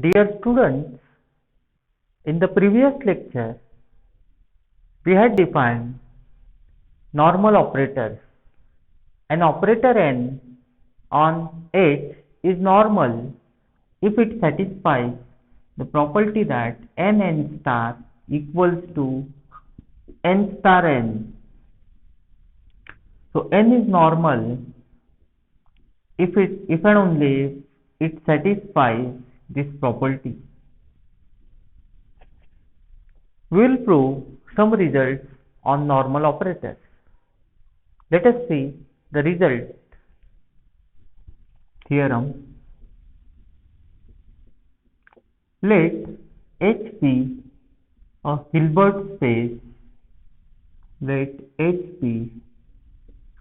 Dear students, in the previous lecture, we had defined normal operators. An operator n on H is normal if it satisfies the property that n star equals to n star n. So n is normal if and only if it satisfies this property. We will prove some results on normal operators. Let us see the result theorem. Let H be a Hilbert space. Let H be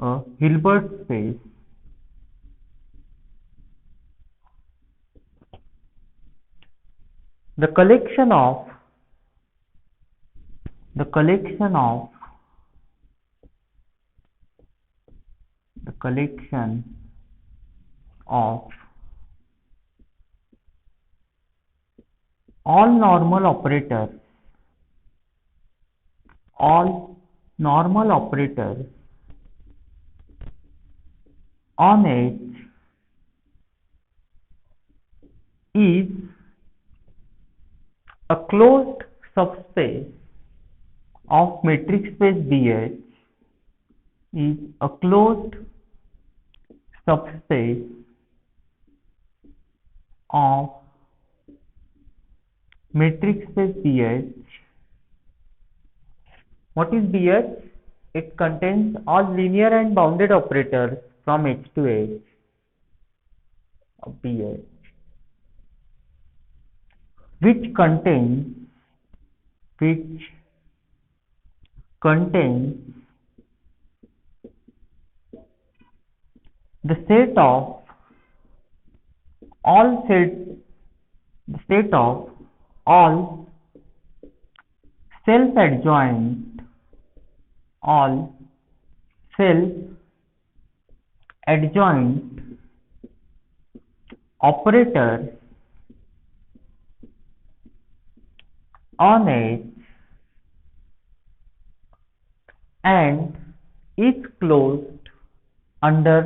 a Hilbert space the collection of all normal operators on H is a closed subspace of metric space BH is a closed subspace of metric space BH. What is BH? It contains all linear and bounded operators from H to H of BH, which contains the set of all self-adjoint operators on H and is closed under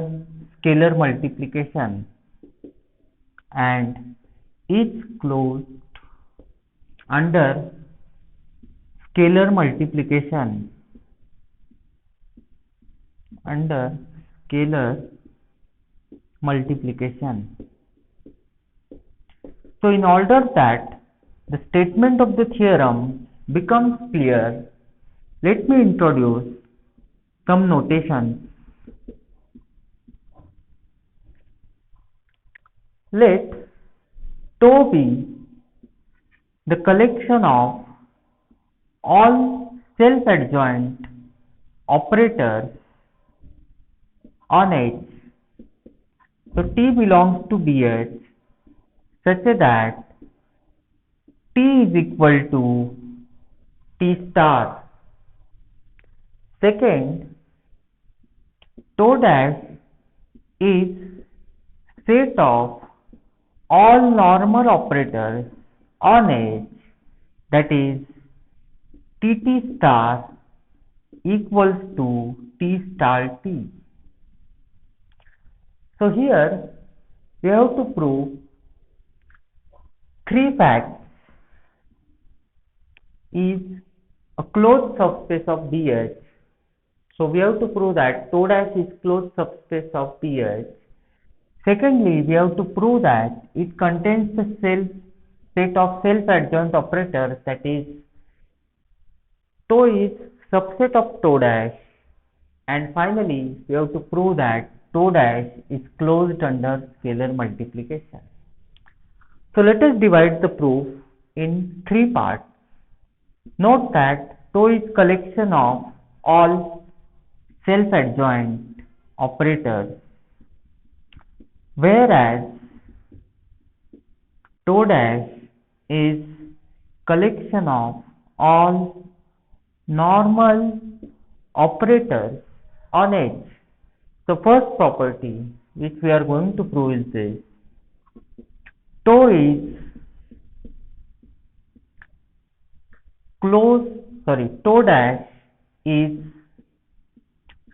scalar multiplication So in order that the statement of the theorem becomes clear, let me introduce some notations. Let tau be the collection of all self-adjoint operators on H. So T belongs to BH such that T is equal to T star. Second, tau dash is set of all normal operators on H, that is Tt star equals to T star T. So here we have to prove three facts. Is a closed subspace of BH. So we have to prove that tau dash is closed subspace of BH. Secondly, we have to prove that it contains the set of self-adjoint operators, that is tau is subset of tau dash. And finally, we have to prove that tau dash is closed under scalar multiplication. So let us divide the proof in three parts. Note that tau is collection of all self-adjoint operators, whereas tau dash is collection of all normal operators on H. So first property which we are going to prove is this: tau is closed, sorry, tau dash is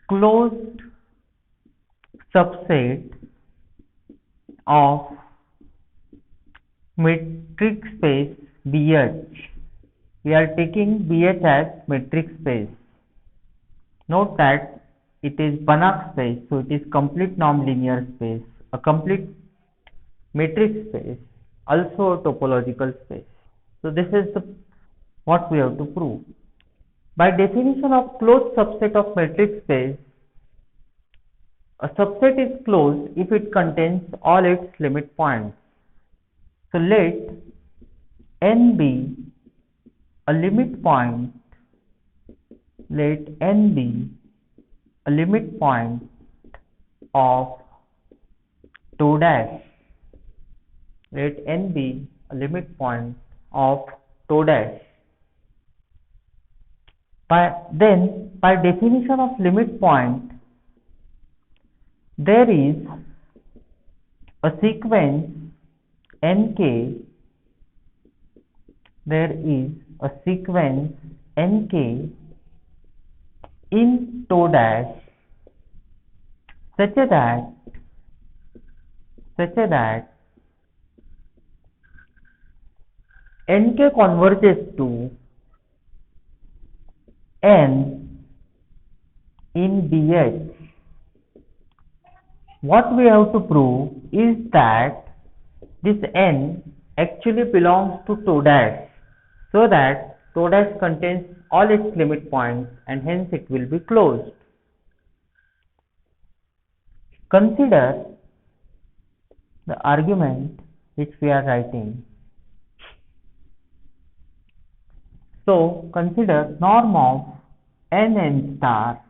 closed subset of metric space BH. We are taking BH as metric space. Note that it is Banach space, so it is complete norm-linear space, a complete metric space, also a topological space. So this is what we have to prove. By definition of closed subset of metric space, a subset is closed if it contains all its limit points. So let n be a limit point, let n be a limit point of tau dash, let n be a limit point of tau dash. By definition of limit point, there is a sequence nk, there is a sequence nk in tau dash such that nk converges to n in BH. What we have to prove is that this n actually belongs to tau dash, so that tau dash contains all its limit points and hence it will be closed. Consider the argument which we are writing. So consider norm of n star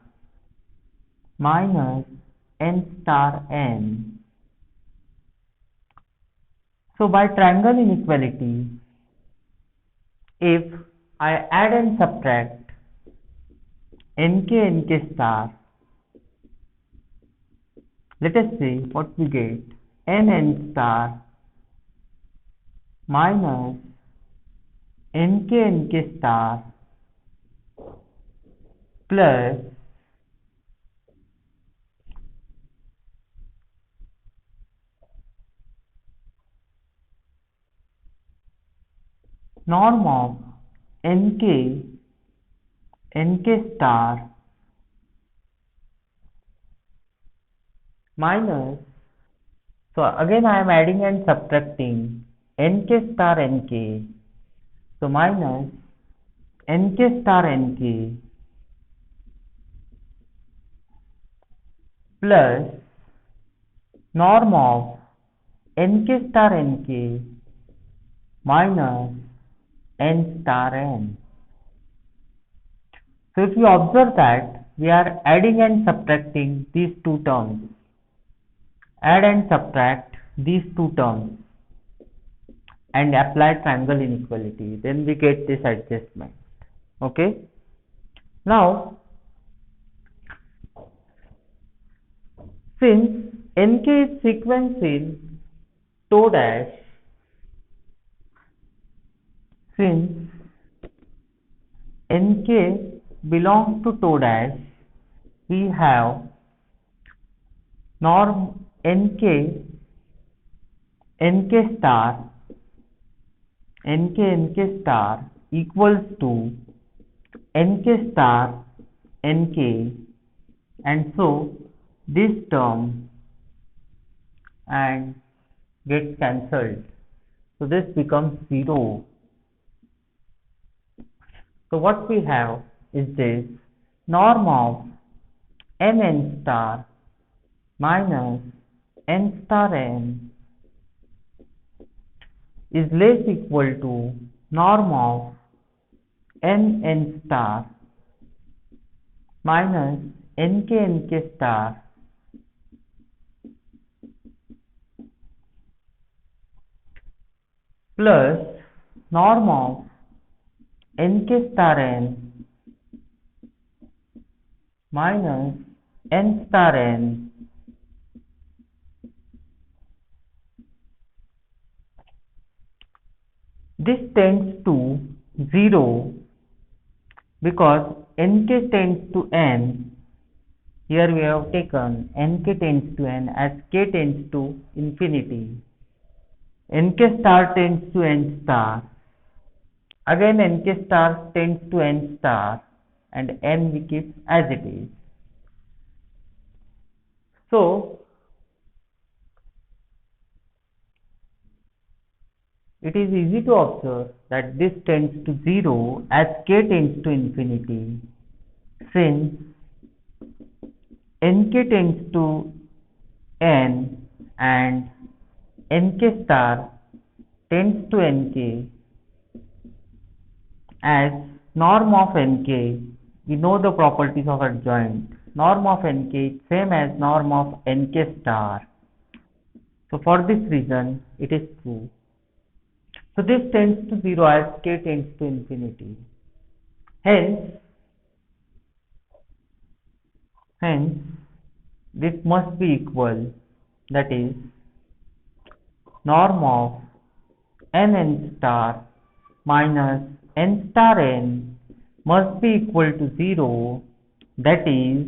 minus n star n. So by triangle inequality, if I add and subtract nk star, let us see what we get. n star minus nk star plus norm of nk star minus, so again I am adding and subtracting nk star nk, so minus nk star nk plus norm of nk star nk minus n star n. So if you observe that we are adding and subtracting these two terms, add and subtract these two terms and apply triangle inequality, then we get this adjustment. Okay. Now, since nk is sequence in tau dash, since nk belongs to tau dash, we have norm nk star equals to nk star nk, and so this term and gets cancelled, so this becomes 0. So what we have is this norm of n star minus n star n is less equal to norm of n star minus nk star plus norm of nk star n minus n star n this tends to 0 because nk tends to n. Here we have taken nk tends to n as k tends to infinity. Nk star tends to n star. Again nk star tends to n star, and n we keep as it is. So it is easy to observe that this tends to 0 as k tends to infinity. Since nk tends to n and nk star tends to nk, as norm of nk, we know the properties of adjoint. Norm of nk is same as norm of nk star. So for this reason it is true. So this tends to 0 as k tends to infinity. Hence this must be equal, that is norm of n star minus n star n must be equal to 0, that is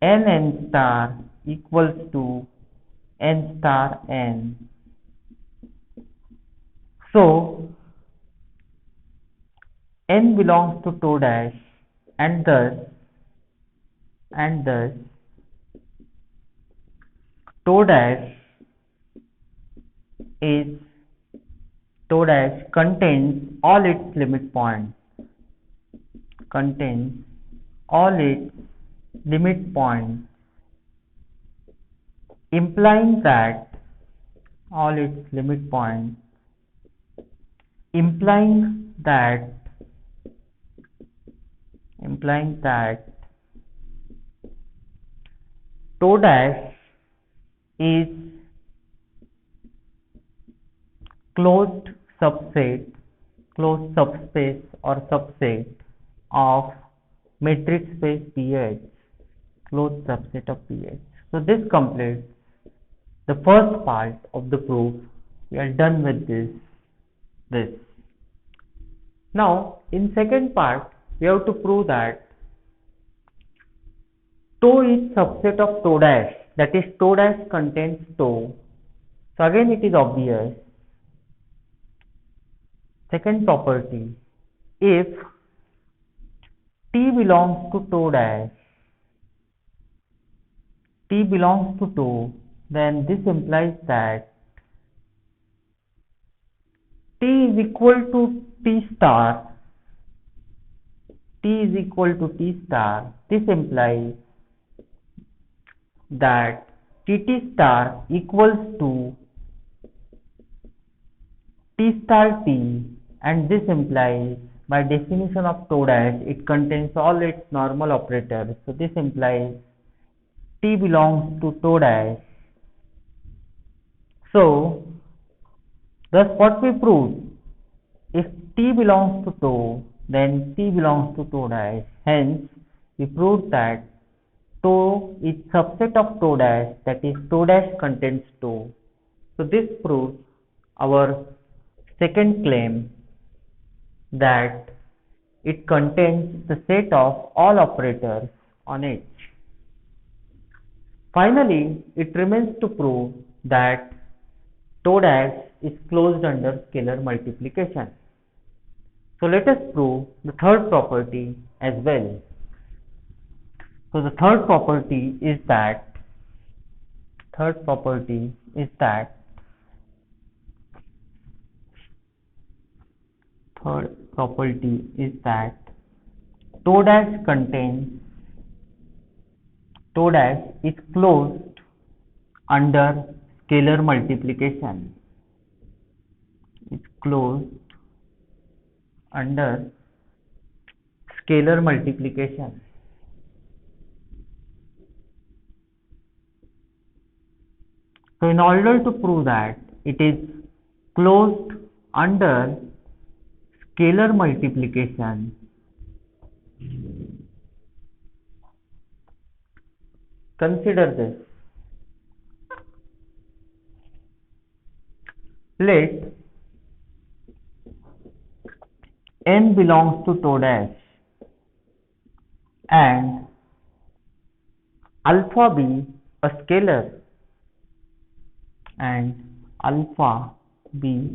n star equals to n star n. So n belongs to tau dash, and thus tau dash contains all its limit points, implying that tau dash is closed subspace or subset of metric space PH, closed subset of PH. So this completes the first part of the proof. We are done with this. Now in second part we have to prove that tau is subset of tau dash, that is tau dash contains tau. So again it is obvious. Second property, if T belongs to tau dash, then this implies that T is equal to T star. This implies that Tt star equals to T star T, and this implies, by definition of tau dash, it contains all its normal operators. So this implies T belongs to tau dash. So thus what we proved, if T belongs to tau, then T belongs to tau dash. Hence we proved that tau is subset of tau dash, that is tau dash contains tau. So this proves our second claim, that it contains the set of all operators on H. Finally, it remains to prove that tau dash is closed under scalar multiplication. So let us prove the third property as well. So the third property is that tau dash is closed under scalar multiplication. So in order to prove that it is closed under scalar multiplication, consider this. Let n belongs to tau dash and alpha be a scalar and alpha be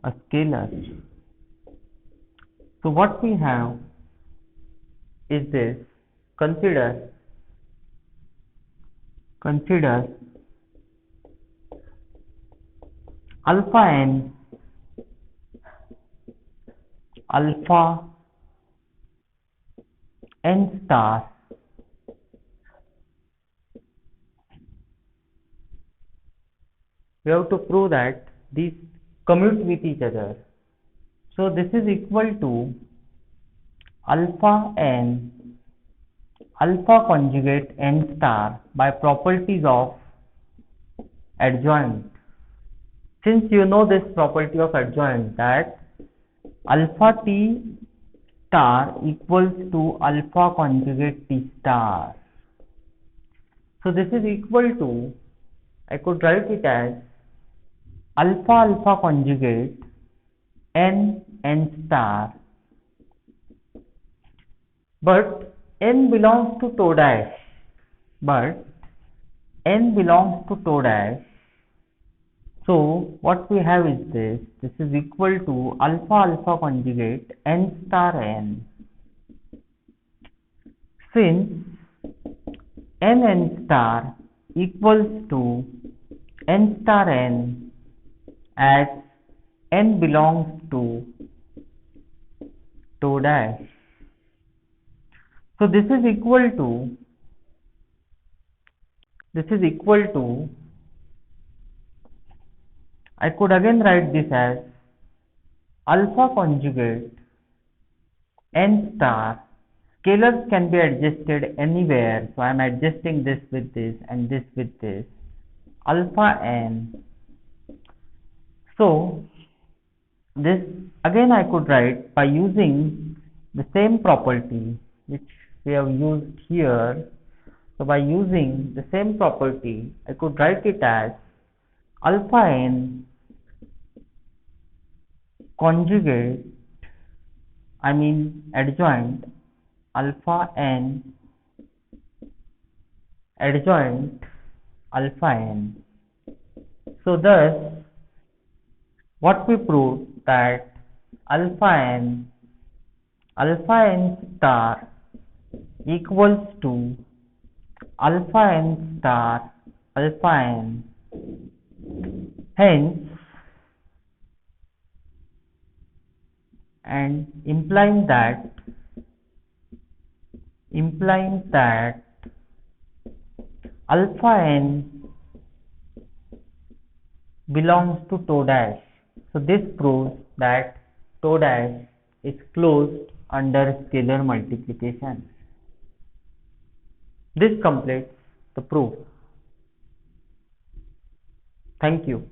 a scalar. So what we have is this. Consider alpha n star we have to prove that these commute with each other. So this is equal to alpha n alpha conjugate n star by properties of adjoint. Since you know this property of adjoint, that alpha t star equals to alpha conjugate t star. So this is equal to, I could write it as alpha alpha conjugate n star, but n belongs to tau dash, so what we have is this. This is equal to alpha alpha conjugate n star n. Since n star equals to n star n, as n belongs to tau dash, so this is equal to, I could again write this as alpha conjugate n star. Scalars can be adjusted anywhere, so I am adjusting this with this and this with this, alpha n. So this again I could write by using the same property which we have used here. So by using the same property, I could write it as alpha n conjugate, adjoint, alpha n adjoint alpha n. So thus what we proved, that alpha n star equals to alpha n star alpha n. Hence, and implying that alpha n belongs to tau dash. So this proves that tau dash is closed under scalar multiplication. This completes the proof. Thank you.